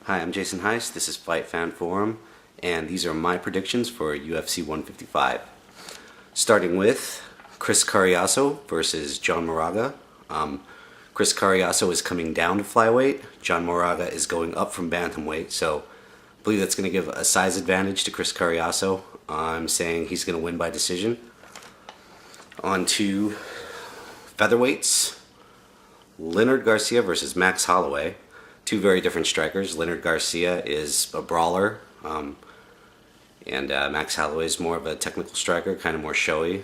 Hi, I'm Jason Heist. This is Fight Fan Forum, and these are my predictions for UFC 155. Starting with Chris Carriazo versus John Moraga. Chris Carriazo is coming down to flyweight. John Moraga is going up from bantamweight, so I believe that's going to give a size advantage to Chris Carriazo. I'm saying he's going to win by decision. On to featherweights. Leonard Garcia versus Max Holloway. Two very different strikers. Leonard Garcia is a brawler, and Max Holloway is more of a technical striker, kind of more showy.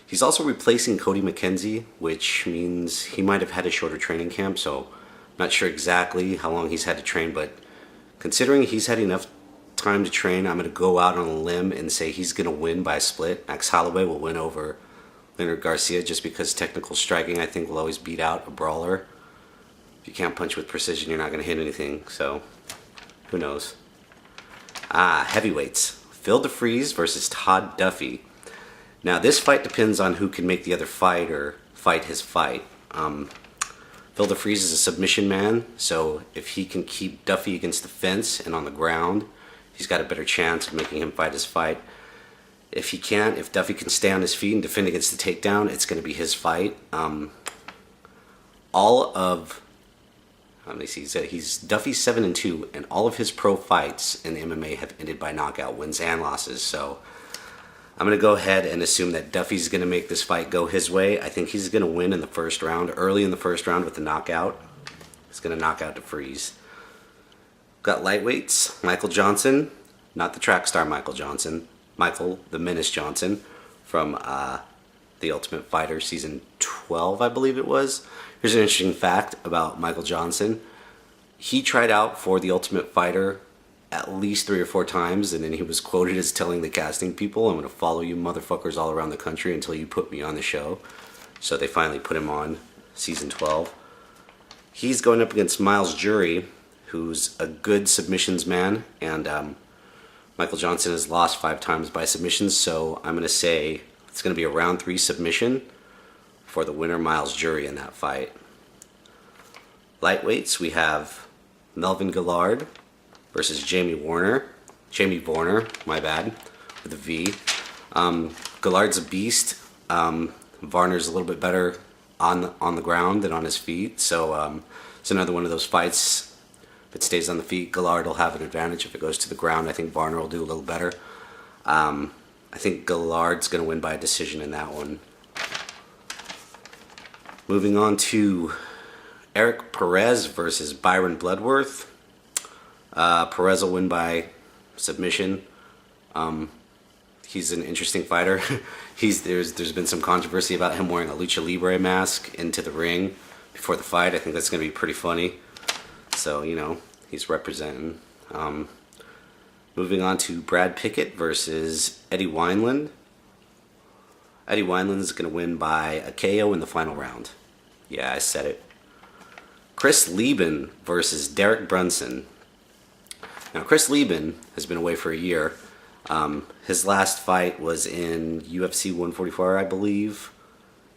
He's also replacing Cody McKenzie, which means he might have had a shorter training camp, so I'm not sure exactly how long he's had to train, but considering he's had enough time to train, I'm going to go out on a limb and say he's going to win by a split. Max Holloway will win over Leonard Garcia just because technical striking, I think, will always beat out a brawler. If you can't punch with precision, you're not going to hit anything, so who knows. Heavyweights. Phil DeFries versus Todd Duffy. Now, this fight depends on who can make the other fighter fight his fight. Phil DeFries is a submission man, so if he can keep Duffy against the fence and on the ground, he's got a better chance of making him fight his fight. If he can't, if Duffy can stay on his feet and defend against the takedown, it's going to be his fight. He's Duffy's 7-2, and all of his pro fights in MMA have ended by knockout wins and losses. So I'm going to go ahead and assume that Duffy's going to make this fight go his way. I think he's going to win in the first round, early in the first round with the knockout. He's going to knock out DeFries. Got lightweights, Michael Johnson, not the track star Michael Johnson, Michael the Menace Johnson from The Ultimate Fighter Season 12, I believe it was. Here's an interesting fact about Michael Johnson. He tried out for The Ultimate Fighter at least 3 or 4 times, and then he was quoted as telling the casting people, I'm going to follow you motherfuckers all around the country until you put me on the show. So they finally put him on Season 12. He's going up against Miles Jury, who's a good submissions man, and Michael Johnson has lost 5 times by submissions, so I'm going to say it's going to be a round 3 submission for the winner, Miles Jury, in that fight. Lightweights, we have Melvin Guillard versus Jamie Warner, my bad, with a V. Gillard's a beast. Varner's a little bit better on the ground than on his feet, so it's another one of those fights. If it stays on the feet, Guillard will have an advantage. If it goes to the ground, I think Varner will do a little better. I think Gillard's going to win by a decision in that one. Moving on to Eric Perez versus Byron Bloodworth. Perez will win by submission. He's an interesting fighter. There's been some controversy about him wearing a lucha libre mask into the ring before the fight. I think that's going to be pretty funny. So, he's representing. Moving on to Brad Pickett versus Eddie Wineland. Eddie Wineland is going to win by a KO in the final round. Yeah, I said it. Chris Lieben versus Derek Brunson. Now, Chris Lieben has been away for a year. His last fight was in UFC 144, I believe,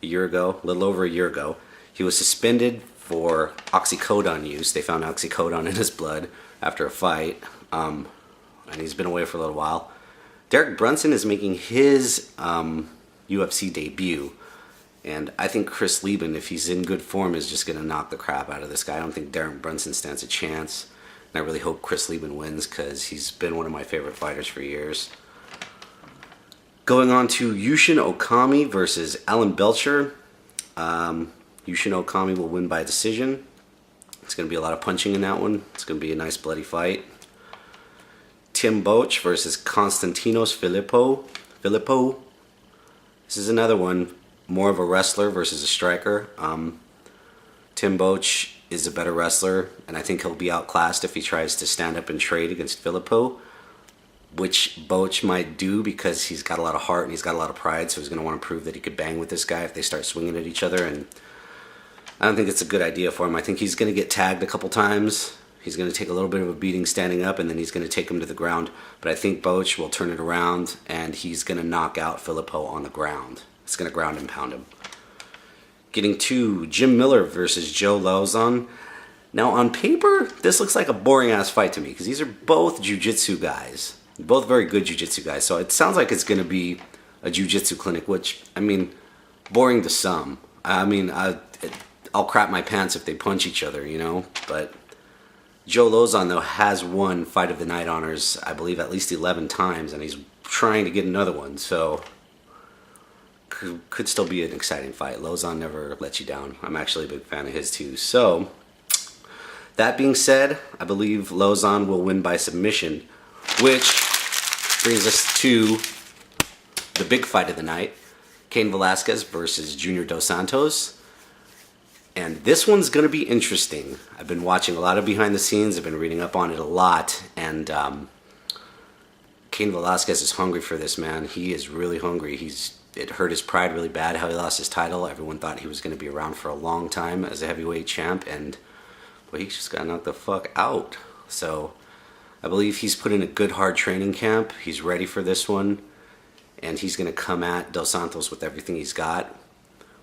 a little over a year ago. He was suspended for oxycodone use. They found oxycodone in his blood after a fight, and he's been away for a little while. Derek Brunson is making his UFC debut, and I think Chris Lieben, if he's in good form, is just going to knock the crap out of this guy. I don't think Derek Brunson stands a chance. And I really hope Chris Lieben wins because he's been one of my favorite fighters for years. Going on to Yushin Okami versus Alan Belcher. Yushin Okami will win by decision. It's going to be a lot of punching in that one. It's going to be a nice bloody fight. Tim Boetsch versus Konstantinos Filippo. This is another one, more of a wrestler versus a striker. Tim Boetsch is a better wrestler, and I think he'll be outclassed if he tries to stand up and trade against Filippo, which Boetsch might do because he's got a lot of heart and he's got a lot of pride, so he's going to want to prove that he could bang with this guy if they start swinging at each other, and I don't think it's a good idea for him. I think he's going to get tagged a couple times. He's going to take a little bit of a beating standing up, and then he's going to take him to the ground, but I think Boetsch will turn it around, and he's going to knock out Filippo on the ground. It's going to ground and pound him. Getting to Jim Miller versus Joe Lauzon. Now, on paper, this looks like a boring-ass fight to me because these are both jiu-jitsu guys. Both very good jiu-jitsu guys. So it sounds like it's going to be a jiu-jitsu clinic, which, I mean, boring to some. I mean, I'll crap my pants if they punch each other, you know? But Joe Lozon, though, has won Fight of the Night honors, I believe, at least 11 times, and he's trying to get another one. So could still be an exciting fight. Lozon never lets you down. I'm actually a big fan of his, too. So that being said, I believe Lozon will win by submission, which brings us to the big fight of the night, Cain Velasquez versus Junior Dos Santos. And this one's going to be interesting. I've been watching a lot of behind the scenes. I've been reading up on it a lot. And Cain Velasquez is hungry for this, man. He is really hungry. It hurt his pride really bad how he lost his title. Everyone thought he was going to be around for a long time as a heavyweight champ. And well, he just got knocked the fuck out. So I believe he's put in a good hard training camp. He's ready for this one. And he's going to come at Dos Santos with everything he's got.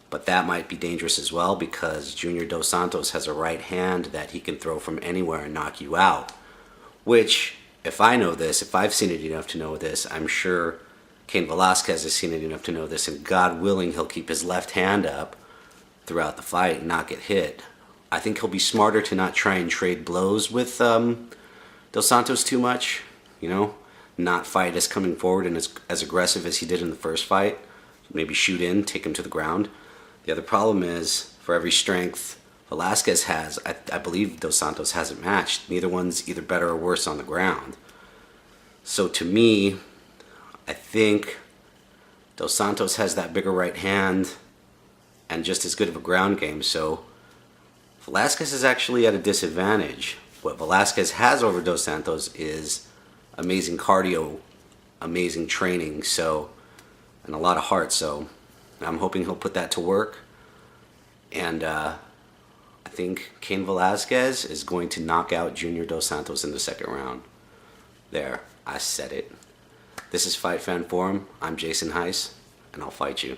But that might be dangerous as well because Junior Dos Santos has a right hand that he can throw from anywhere and knock you out. Which, if I know this, if I've seen it enough to know this, I'm sure Cain Velasquez has seen it enough to know this. And God willing, he'll keep his left hand up throughout the fight and not get hit. I think he'll be smarter to not try and trade blows with Dos Santos too much. You know, not fight as coming forward and as aggressive as he did in the first fight. Maybe shoot in, take him to the ground. The other problem is, for every strength Velasquez has, I believe Dos Santos hasn't matched. Neither one's either better or worse on the ground. So to me, I think Dos Santos has that bigger right hand and just as good of a ground game. So Velasquez is actually at a disadvantage. What Velasquez has over Dos Santos is amazing cardio, amazing training, and a lot of heart. So I'm hoping he'll put that to work. And I think Cain Velasquez is going to knock out Junior Dos Santos in the second round. There, I said it. This is Fight Fan Forum. I'm Jason Heiss, and I'll fight you.